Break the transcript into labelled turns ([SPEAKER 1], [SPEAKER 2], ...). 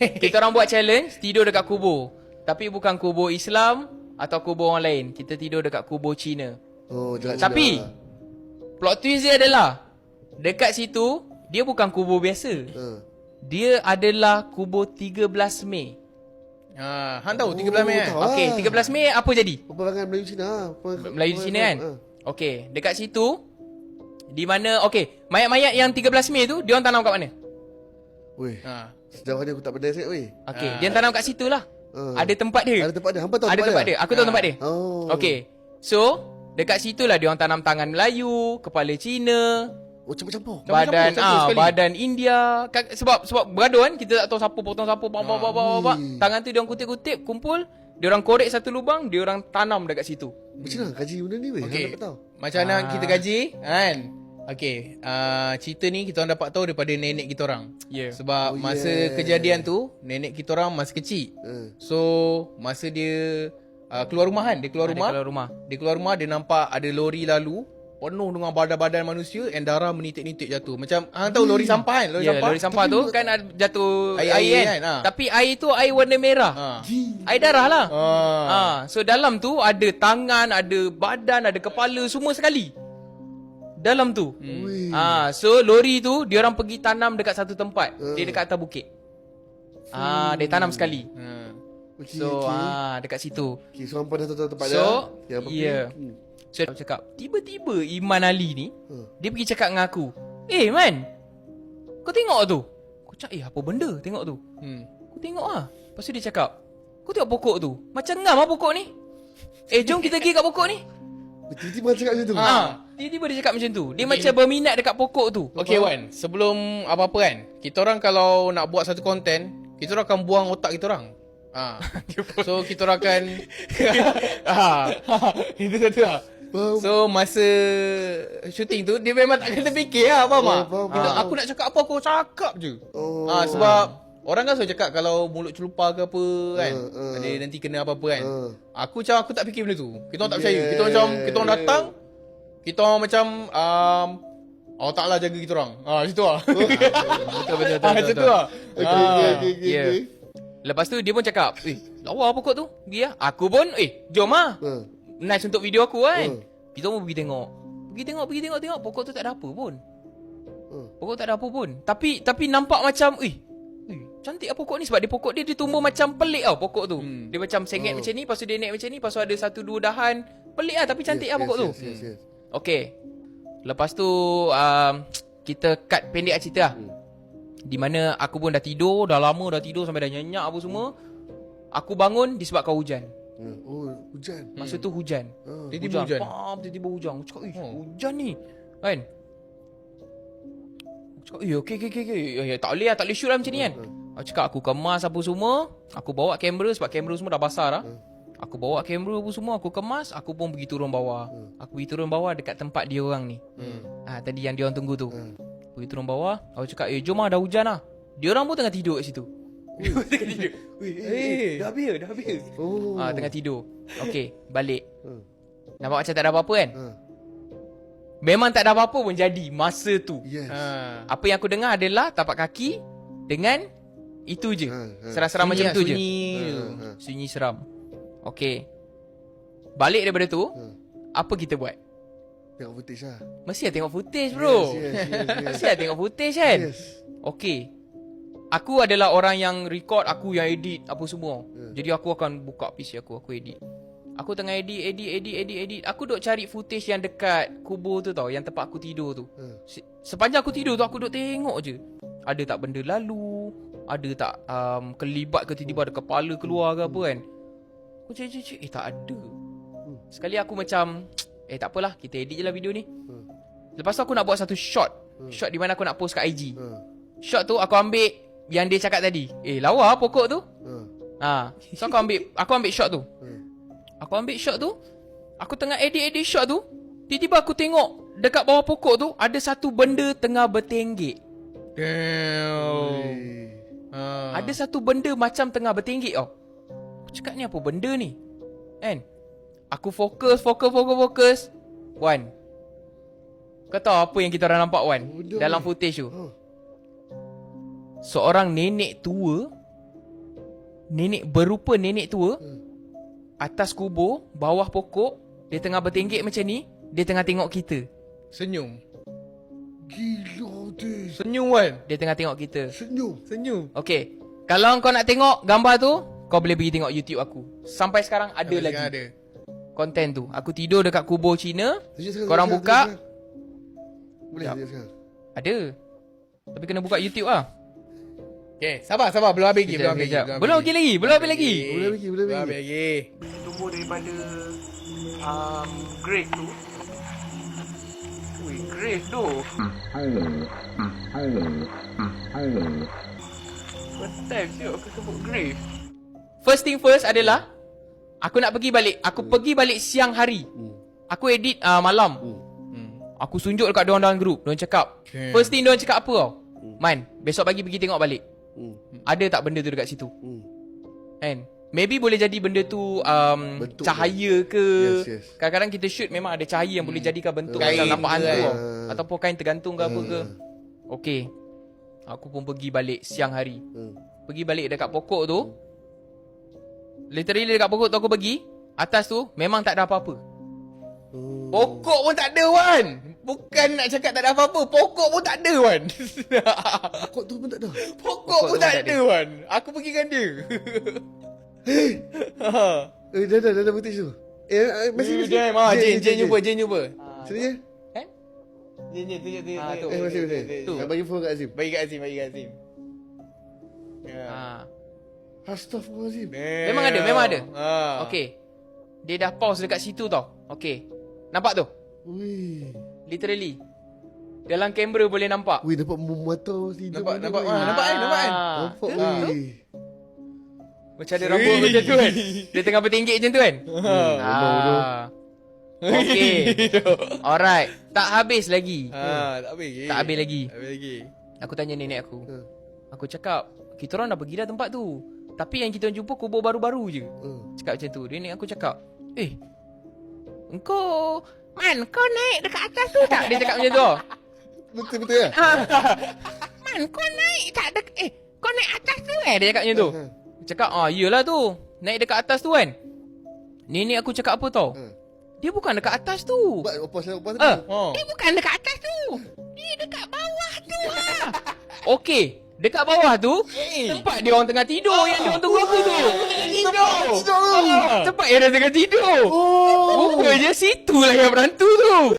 [SPEAKER 1] Kita orang buat challenge tidur dekat kubur. Tapi bukan kubur Islam atau kubur orang lain. Kita tidur dekat kubur Cina. Tapi plot twist dia adalah dekat situ dia bukan kubur biasa. Dia adalah kubur 13 Mei.
[SPEAKER 2] Hang tahu 13 Mei kan?
[SPEAKER 1] Okey, 13 Mei apa jadi?
[SPEAKER 3] Peperangan Melayu Cina.
[SPEAKER 1] Melayu Cina kan? Okey, dekat situ di mana mayat-mayat yang 13 Mei tu dia orang tanam kat mana?
[SPEAKER 3] Weh. Sejauh ni aku tak pandai sangat weh.
[SPEAKER 1] Okey, dia tanam kat situ lah. Ada tempat dia.
[SPEAKER 3] Ada tempat dia. Hampa tahu
[SPEAKER 1] Ada tempat dia. Aku tahu tempat dia. Okey. So, dekat situ lah dia orang tanam tangan Melayu, kepala Cina,
[SPEAKER 3] campur-campur.
[SPEAKER 1] badan India. Sebab bergaduh kan, kita tak tahu siapa potong siapa, tangan tu dia orang kutip-kutip, kumpul, dia orang korek satu lubang, dia orang tanam dekat situ.
[SPEAKER 3] Macam mana kaji benda ni weh?
[SPEAKER 2] Okey.
[SPEAKER 3] Hang tak tahu.
[SPEAKER 2] Macam mana kita gaji kan? Okey, cerita ni kita orang dapat tahu daripada nenek kita orang. Sebab masa kejadian tu nenek kita orang masih kecil. So masa dia keluar rumah kan, dia keluar rumah dia nampak ada lori lalu penuh dengan badan-badan manusia and darah menitik-nitik jatuh. Macam hang tahu lori sampah kan?
[SPEAKER 1] Lori sampah tu kan ada jatuh air kan. Tapi air tu air warna merah. Air darah lah. So dalam tu ada tangan, ada badan, ada kepala, semua sekali dalam tu. So lori tu dia orang pergi tanam dekat satu tempat. Dia dekat atas bukit. Dia tanam sekali. So dekat situ.
[SPEAKER 3] So hampa dah tahu tempat dia.
[SPEAKER 1] So aku cakap, tiba-tiba Iman Ali ni dia pergi cakap dengan aku, Man, kau tengok tu. Aku cakap, apa benda tengok tu? Aku tengok lah. Lepas tu dia cakap, kau tengok pokok tu, macam ngam lah pokok ni. Jom kita pergi kat pokok ni.
[SPEAKER 3] Tiba-tiba cakap macam tu.
[SPEAKER 1] Tiba-tiba dia cakap macam tu. Dia macam berminat dekat pokok tu.
[SPEAKER 2] Okay Wan, sebelum apa-apa kan, kita orang kalau nak buat satu konten, kita orang akan buang otak kita orang. So kita orang akan itu satu lah. So masa syuting tu dia memang tak kena fikir lah, faham tak? Aku nak cakap apa, aku cakap je. Sebab orang kan selalu cakap kalau mulut celupar ke apa kan, ada nanti kena apa-apa kan. Aku tak fikir benda tu. Kita orang tak percaya. Kita orang datang, kita orang macam Allah Ta'ala jaga kita orang. Macam tu lah.
[SPEAKER 1] Betul.
[SPEAKER 2] Macam tu lah.
[SPEAKER 1] Lepas tu dia pun cakap, lawa pokok tu. Pergi lah. Aku pun, jom lah. Nice untuk video aku kan. Kita pun pergi tengok. Pergi tengok. Pokok tu tak ada apa pun. Tapi nampak macam, cantik lah pokok ni. Sebab pokok dia tumbuh macam pelik tau pokok tu. Dia macam sengit macam ni, lepas tu dia naik macam ni, lepas tu ada 1-2 dahan. Pelik lah tapi cantik lah pokok tu. Okay. Lepas tu kita cut pendek lah cerita lah. Di mana aku pun dah tidur, dah lama dah tidur sampai dah nyenyak apa semua. Aku bangun disebabkan hujan.
[SPEAKER 3] Hujan.
[SPEAKER 1] Masa tu hujan.
[SPEAKER 2] Tiba-tiba hujan.
[SPEAKER 1] Tiba-tiba hujan. Aku cakap, hujan ni. Kan? Aku cakap, okay. Tak boleh shoot lah macam ni kan. Aku cakap, aku kemas apa semua. Aku bawa kamera sebab kamera semua dah basah dah. Aku bawa kamera apa semua, aku kemas. Aku pun pergi turun bawah. Aku pergi turun bawah dekat tempat dia orang ni. Tadi yang dia orang tunggu tu. Pergi turun bawah. Aku cakap, jom lah, dah hujan lah. Dia orang pun tengah tidur kat situ. Tengah tidur. Dah habis. Tengah tidur. Okay, balik. Nampak macam tak ada apa-apa kan? Memang tak ada apa-apa pun jadi masa tu. Apa yang aku dengar adalah tapak kaki dengan itu je. Seram-seram macam tu je. Sunyi seram. Okay. Balik daripada tu, apa kita buat?
[SPEAKER 3] Tengok footage lah.
[SPEAKER 1] Mesti lah tengok footage bro. Mesti lah tengok footage kan. Okay. Aku adalah orang yang record, aku yang edit apa semua. Jadi aku akan buka PC aku edit. Aku tengah edit. Aku duk cari footage yang dekat kubur tu tau, yang tempat aku tidur tu. Sepanjang aku tidur tu aku duk tengok je. Ada tak benda lalu? Ada tak kelibat ke tiba-tiba ada kepala keluar ke apa kan? Aku cek tak ada. Sekali aku macam tak apalah, kita edit je lah video ni. Lepas tu aku nak buat satu shot. Shot di mana aku nak post kat IG. Shot tu aku ambil yang dia cakap tadi. Lawa pokok tu. So aku ambil shot tu. Aku tengah edit shot tu. Tiba-tiba aku tengok dekat bawah pokok tu ada satu benda tengah bertenggek. Ada satu benda macam tengah bertenggek tau. Aku cakap ni apa benda ni? Kan? Aku fokus. Wan, kau tahu apa yang kita orang nampak Wan? Dalam footage tu. Seorang nenek tua berupa nenek tua. Atas kubur, bawah pokok, dia tengah bertenggek macam ni, dia tengah tengok kita.
[SPEAKER 2] Senyum.
[SPEAKER 3] Gila tu.
[SPEAKER 2] Senyum kan?
[SPEAKER 1] Dia tengah tengok kita.
[SPEAKER 2] Senyum.
[SPEAKER 1] Okay, kalau kau nak tengok gambar tu, kau boleh pergi tengok YouTube aku. Sampai sekarang ada
[SPEAKER 2] Sampai
[SPEAKER 1] lagi
[SPEAKER 2] sekarang ada.
[SPEAKER 1] konten tu. Aku tidur dekat kubur Cina.
[SPEAKER 3] Tunjuk sekarang,
[SPEAKER 1] Korang
[SPEAKER 3] tunjuk
[SPEAKER 1] buka.
[SPEAKER 3] sekarang. Boleh tunjuk sekarang.
[SPEAKER 1] Ada. Tapi kena buka YouTube lah.
[SPEAKER 2] Okay, sabar. Belum habis lagi.
[SPEAKER 1] Belum habis lagi. Belum habis lagi.
[SPEAKER 3] Boleh lagi.
[SPEAKER 2] Belum habis lagi.
[SPEAKER 1] Tumbuh daripada grave tu. Ui, grave tu. First time siap aku sebut grave. First thing first adalah aku nak pergi balik. Aku pergi balik siang hari. Aku edit malam. Aku sunjuk dekat diorang dalam group. Diorang cakap,
[SPEAKER 2] Okay.
[SPEAKER 1] first thing diorang cakap apa tau? Man, besok pagi pergi tengok balik. Ada tak benda tu dekat situ? Kan? Maybe boleh jadi benda tu
[SPEAKER 3] Bentuk
[SPEAKER 1] cahaya ke.
[SPEAKER 3] Yes.
[SPEAKER 1] Kadang-kadang kita shoot memang ada cahaya yang boleh jadikan bentuk
[SPEAKER 2] Kain
[SPEAKER 1] macam nampak
[SPEAKER 2] ke
[SPEAKER 1] hantu
[SPEAKER 2] kan.
[SPEAKER 1] tau. Ataupun kain tergantung ke apa ke. Okay, aku pun pergi balik siang hari. Pergi balik dekat pokok tu. Literally dekat pokok tu aku pergi. Atas tu memang tak ada apa-apa.
[SPEAKER 2] Pokok pun tak ada, Wan. Bukan nak cakap tak ada apa-apa. Pokok pun tak ada, Wan.
[SPEAKER 3] Pokok tu pun tak ada.
[SPEAKER 2] Pokok pun tak ada, Wan. Aku pergi dengan dia.
[SPEAKER 3] Dah footage tu. Masih.
[SPEAKER 2] Jane jumpa.
[SPEAKER 3] Sini je.
[SPEAKER 2] Jane, tunjuk.
[SPEAKER 1] tu.
[SPEAKER 3] Masih.
[SPEAKER 1] Tu.
[SPEAKER 3] Bagi phone kat Azim.
[SPEAKER 2] Bagi kat Azim.
[SPEAKER 1] Ha.
[SPEAKER 3] Astaghfirullahalazim.
[SPEAKER 1] Memang ada.
[SPEAKER 2] Ha.
[SPEAKER 1] Okay. Dia dah pause dekat situ tau. Okay. Nampak tu?
[SPEAKER 3] Wih.
[SPEAKER 1] Literally. Dalam kamera boleh nampak.
[SPEAKER 3] Wih, dapat mata hidup.
[SPEAKER 2] Nampak kan?
[SPEAKER 3] Nampak. Wih.
[SPEAKER 1] Macam ada rambut macam tu kan. Dia tengah bertenggek macam tu kan. Okay. Alright. Tak habis lagi.
[SPEAKER 2] Tak habis lagi.
[SPEAKER 1] Aku tanya nenek aku. Aku cakap, kita orang dah pergi dah tempat tu. Tapi yang kita jumpa kubur baru-baru je. Cakap macam tu. Nenek aku cakap, engkau kau naik dekat atas tu tak? Dia cakap macam tu.
[SPEAKER 3] Betul kan?
[SPEAKER 1] Kau naik tak kau naik atas tu dia cakap macam tu. Cakap, iyalah tu. Naik dekat atas tu kan. Nenek aku cakap apa tau? Dia bukan dekat atas tu.
[SPEAKER 3] Lepas tadi.
[SPEAKER 1] Dia bukan dekat atas tu. Dia dekat bawah tu. Okey, dekat bawah tu tempat dia orang tengah tidur yang dia orang tunggu aku tu. Tempat yang dia tengah tidur. Rupanya situ lah yang berantu tu.